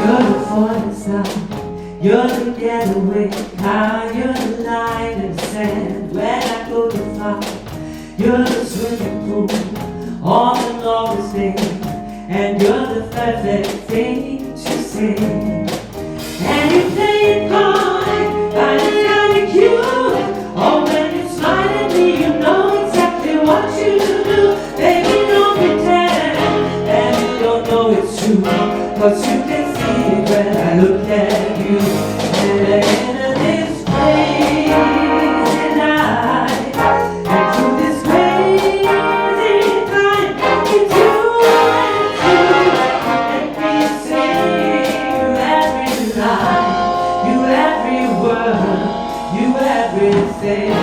You're the falling star, you're the getaway car, you're the line in the sand when I go too far. You're the swimming pool on an August day, and you're the perfect thing to say. And you play it hard, and it's kinda cute. Oh, when you smile at me, you know exactly what you do. Baby, don't pretend that you don't know it's true, 'cause you can see it when I look at you. And into this crazy night, and through this crazy time, it's you and me sing you every line, you every word, you everything.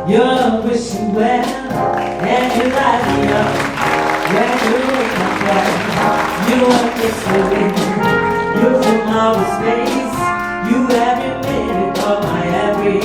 You're wishing well, and you light me up when you're in my bed. You are whistling, you're from outer space. You every minute of my every